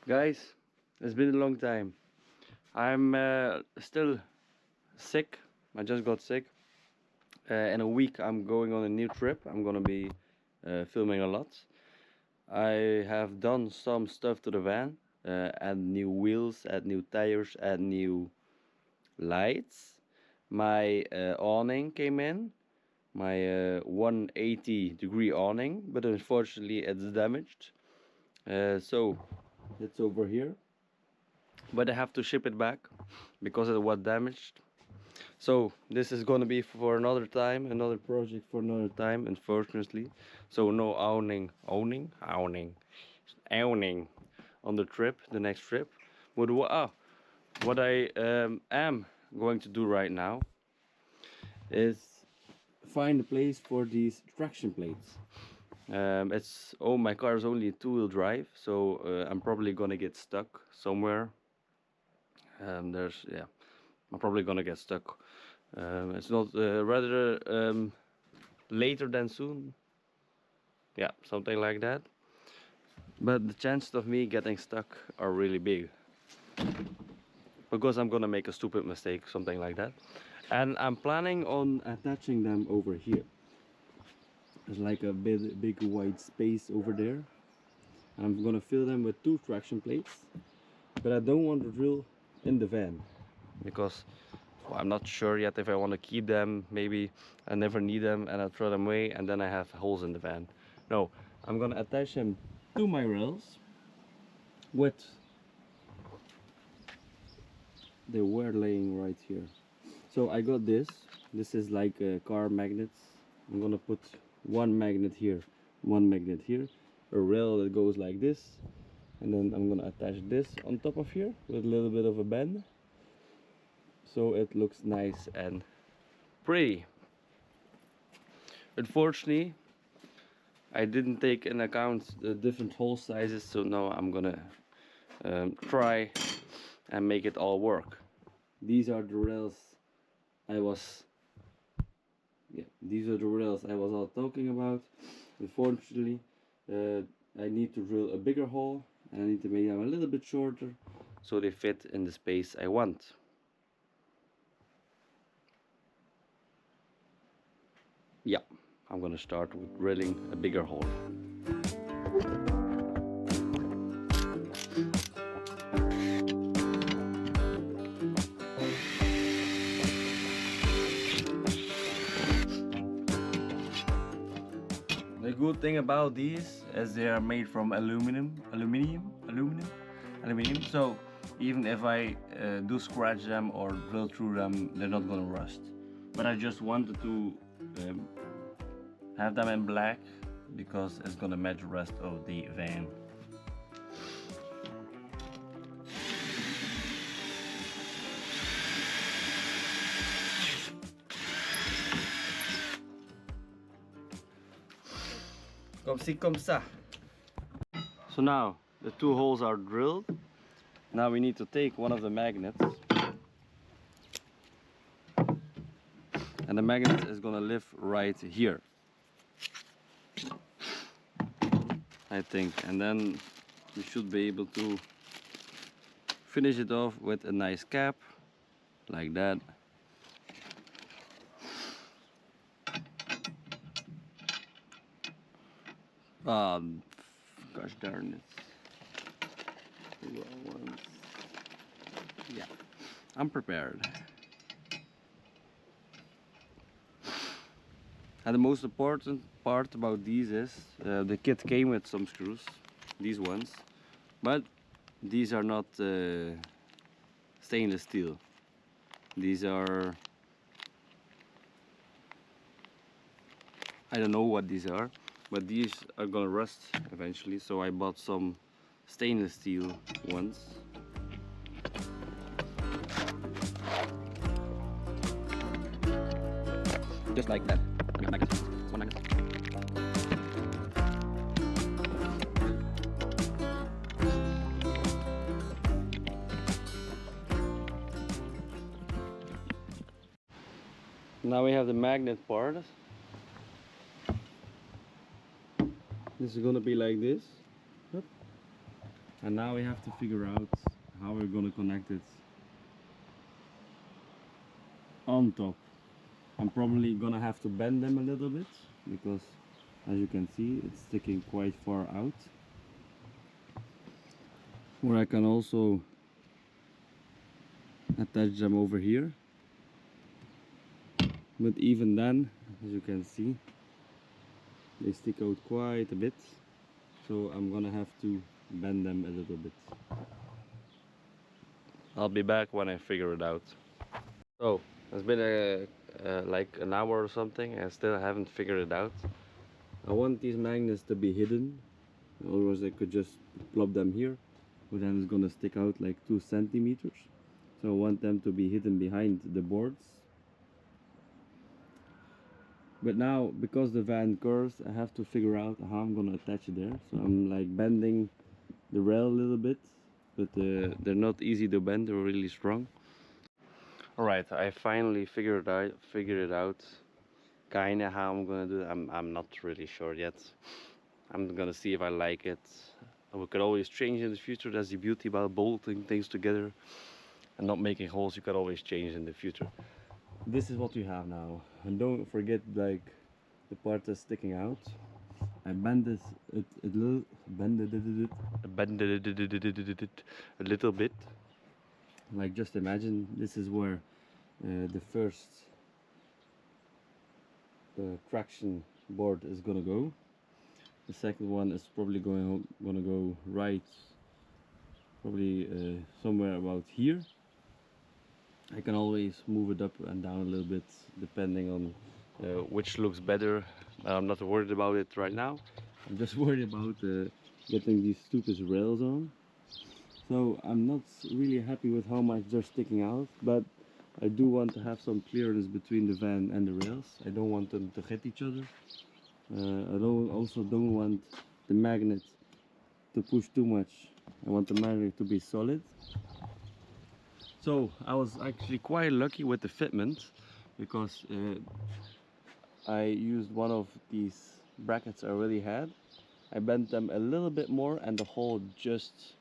Guys, it's been a long time. I'm still sick. I just got sick. In a week, I'm going on a new trip. I'm gonna be filming a lot. I have done some stuff to the van. Add new wheels, add new tires, add new lights. My awning came in. My 180-degree awning, but unfortunately it's damaged. So it's over here. But I have to ship it back because it was damaged. So this is gonna be for another time, another project for another time, unfortunately. So no awning on the trip, the next trip. But what I am going to do right now is find a place for these traction plates. My car is only a two-wheel drive, so I'm probably gonna get stuck somewhere. I'm probably gonna get stuck. It's not rather later than soon. Yeah, something like that. But the chances of me getting stuck are really big because I'm gonna make a stupid mistake, something like that. And I'm planning on attaching them over here. There's like a big wide space over there. I'm gonna fill them with two traction plates, but I don't want to drill in the van because I'm not sure yet if I want to keep them. Maybe I never need them and I throw them away and then I have holes in the van. No, I'm gonna attach them to my rails with, they were laying right here. So I got this is like car magnets. I'm gonna put one magnet here, one magnet here, a rail that goes like this, and then I'm gonna attach this on top of here with a little bit of a bend, so it looks nice and pretty. Unfortunately, I didn't take in account the different hole sizes, so now I'm gonna try and make it all work. These are the rails these are the rails I was all talking about. Unfortunately, I need to drill a bigger hole and I need to make them a little bit shorter so they fit in the space I want. Yeah, I'm gonna start with drilling a bigger hole. The good thing about these is they are made from aluminum. So even if I do scratch them or drill through them, they're not gonna rust. But I just wanted to have them in black because it's gonna match the rest of the van. Comme ça. So now the two holes are drilled. Now we need to take one of the magnets, and the magnet is gonna live right here, I think, and then we should be able to finish it off with a nice cap like that. Gosh darn it. Yeah, I'm prepared. And the most important part about these is the kit came with some screws, these ones, but these are not stainless steel. These are, I don't know what these are, but these are gonna rust eventually, so I bought some stainless steel ones. Just like that. One magnet. Now we have the magnet part. This is gonna be like this. And now we have to figure out how we're gonna connect it on top. I'm probably gonna have to bend them a little bit because, as you can see, it's sticking quite far out. Or I can also attach them over here. But even then, as you can see, they stick out quite a bit. So I'm gonna have to bend them a little bit. I'll be back when I figure it out. So it's been like an hour or something. I still haven't figured it out. I want these magnets to be hidden, otherwise I could just plop them here, but then it's gonna stick out like 2 centimeters. So I want them to be hidden behind the boards. But now, because the van curves, I have to figure out how I'm gonna attach it there. So I'm like bending the rail a little bit, but they're not easy to bend, they're really strong. Alright, I finally figured it out kinda how I'm gonna do it. I'm not really sure yet. I'm gonna see if I like it. We could always change in the future. That's the beauty about bolting things together and not making holes. You could always change in the future. This is what we have now, and don't forget like the part that's sticking out. I bended it a little bit. Like, just imagine this is where the first traction board is gonna go. The second one is probably gonna go right, probably somewhere about here. I can always move it up and down a little bit depending on which looks better. I'm not worried about it right now. I'm just worried about getting these stupid rails on. So I'm not really happy with how much they're sticking out, but I do want to have some clearance between the van and the rails. I don't want them to hit each other. I also don't want the magnet to push too much. I want the magnet to be solid. So I was actually quite lucky with the fitment, because I used one of these brackets I already had. I bent them a little bit more and the hole just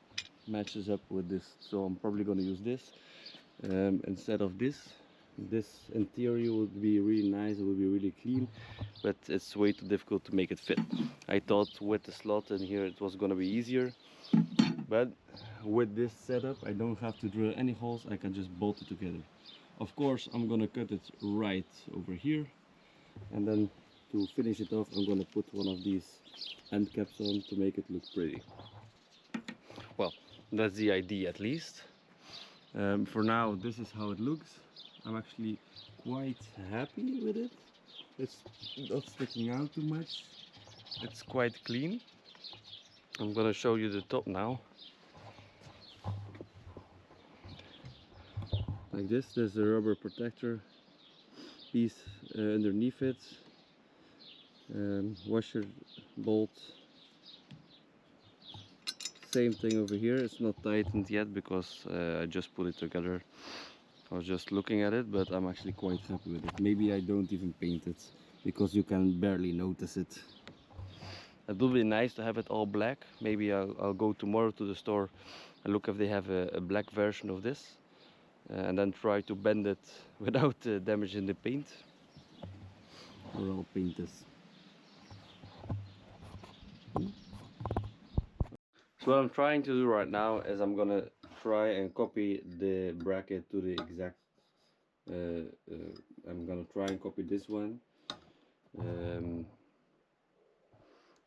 matches up with this. So I'm probably going to use this instead of this. This interior would be really nice, it would be really clean, but it's way too difficult to make it fit. I thought with the slot in here it was going to be easier, but with this setup I don't have to drill any holes, I can just bolt it together. Of course I'm gonna cut it right over here, and then to finish it off I'm gonna put one of these end caps on to make it look pretty. Well, that's the idea at least. For now this is how it looks. I'm actually quite happy with it. It's not sticking out too much, it's quite clean. I'm gonna show you the top now. Like this, there's a rubber protector piece underneath it, washer bolt, same thing over here. It's not tightened yet because I just put it together. I was just looking at it, but I'm actually quite happy with it. Maybe I don't even paint it because you can barely notice it. It would be nice to have it all black. Maybe I'll go tomorrow to the store and look if they have a black version of this. And then try to bend it without damaging the paint. Or I'll paint this. So what I'm trying to do right now is I'm gonna try and copy the bracket to the exact. I'm gonna try and copy this one.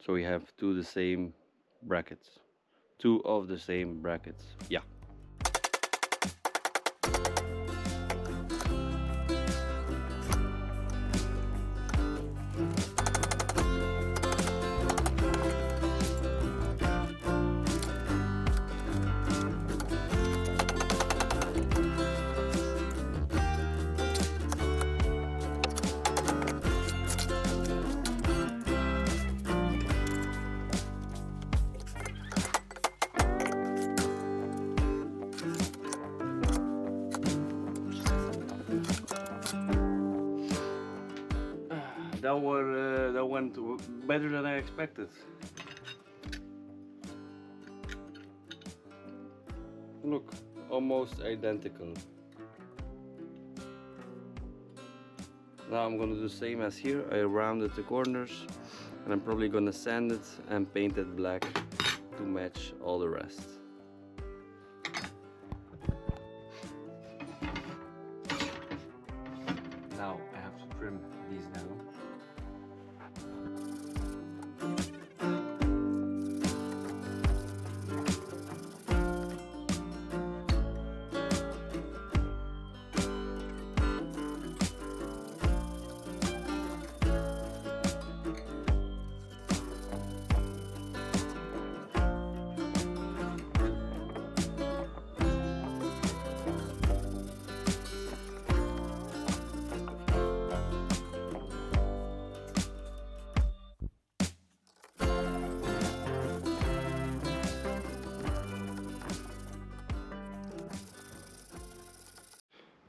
So we have two of the same brackets. Yeah. That went better than I expected. Look, almost identical. Now I'm gonna do the same as here. I rounded the corners and I'm probably gonna sand it and paint it black to match all the rest. Now I have to trim these down.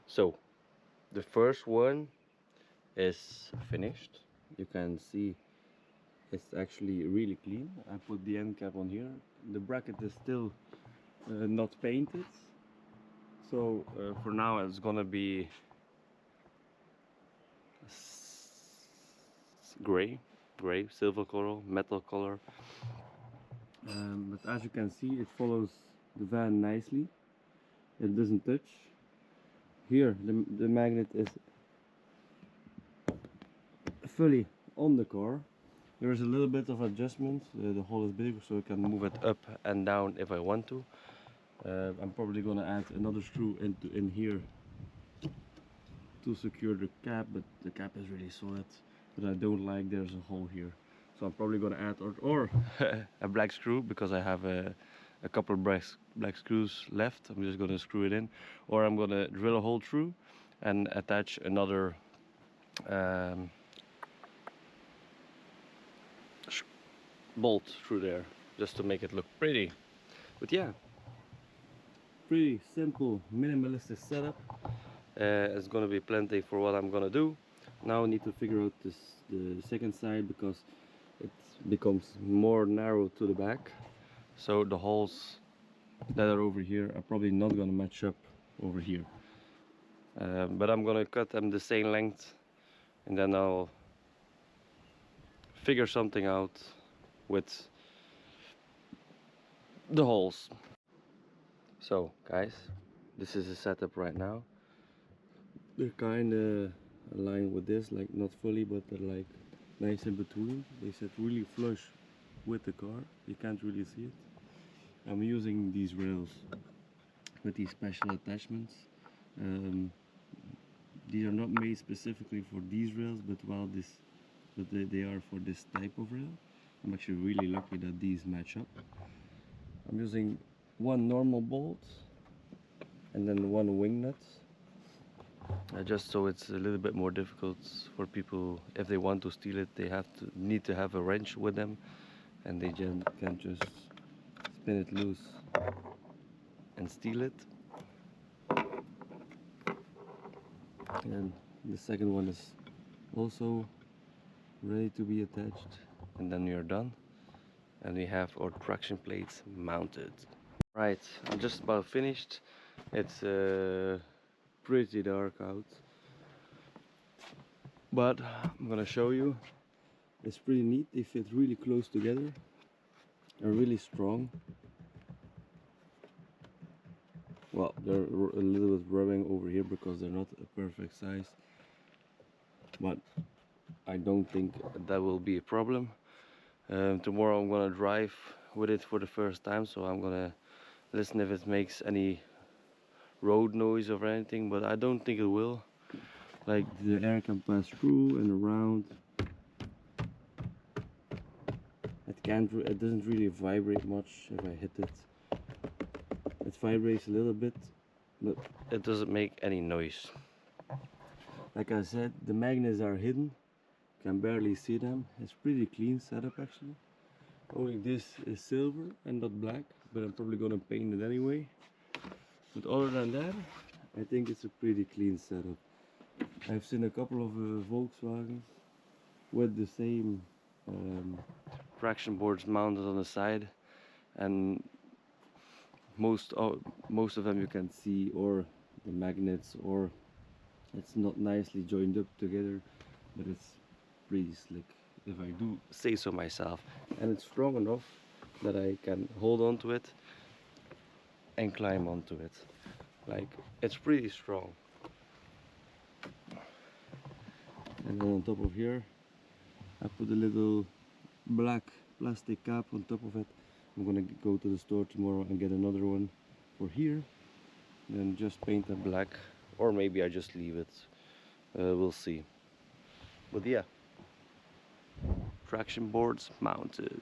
So the first one is finished. You can see it's actually really clean. I put the end cap on here. The bracket is still not painted, so for now it's gonna be gray, silver color, metal color. But as you can see, it follows the van nicely. It doesn't touch. Here the magnet is fully on the car. There is a little bit of adjustment. The hole is big, so I can move it up and down if I want to. I'm probably gonna add another screw in here to secure the cap, but the cap is really solid. But I don't like there's a hole here, so I'm probably gonna add or a black screw, because I have a couple of black screws left. I'm just gonna screw it in, or I'm gonna drill a hole through and attach another bolt through there, just to make it look pretty. But yeah, pretty simple minimalistic setup. It's gonna be plenty for what I'm gonna do. Now I need to figure out the second side, because it becomes more narrow to the back, so the holes that are over here are probably not gonna match up over here. But I'm gonna cut them the same length, and then I'll figure something out with the holes. So guys, this is the setup right now. They're kinda aligned with this, like not fully, but they're like nice in between. They sit really flush with the car. You can't really see it. I'm using these rails with these special attachments. These are not made specifically for these rails, but they are for this type of rail. I'm actually really lucky that these match up. I'm using one normal bolt and then one wing nut, just so it's a little bit more difficult for people. If they want to steal it, they need to have a wrench with them, and they can't just spin it loose and steal it. And the second one is also ready to be attached, and then we are done, and we have our traction plates mounted. Right, I'm just about finished. It's pretty dark out, but I'm gonna show you. It's pretty neat. They fit really close together. They're really strong. Well, they're a little bit rubbing over here because they're not a perfect size, but I don't think that will be a problem. Tomorrow I'm gonna drive with it for the first time, so I'm gonna listen if it makes any road noise or anything, but I don't think it will. Like, the air can pass through and around. It doesn't really vibrate much if I hit it. It vibrates a little bit, but it doesn't make any noise. Like I said, the magnets are hidden. You can barely see them. It's pretty clean setup actually. Only this is silver and not black, but I'm probably gonna paint it anyway. But other than that, I think it's a pretty clean setup. I've seen a couple of Volkswagens with the same traction boards mounted on the side, and most of them you can see, or the magnets, or it's not nicely joined up together, but it's pretty slick, if I do say so myself. And it's strong enough that I can hold on to it and climb onto it. Like, it's pretty strong. And then on top of here I put a little black plastic cap on top of it. I'm gonna go to the store tomorrow and get another one for here, then just paint it black, or maybe I just leave it. We'll see. But yeah, traction boards mounted.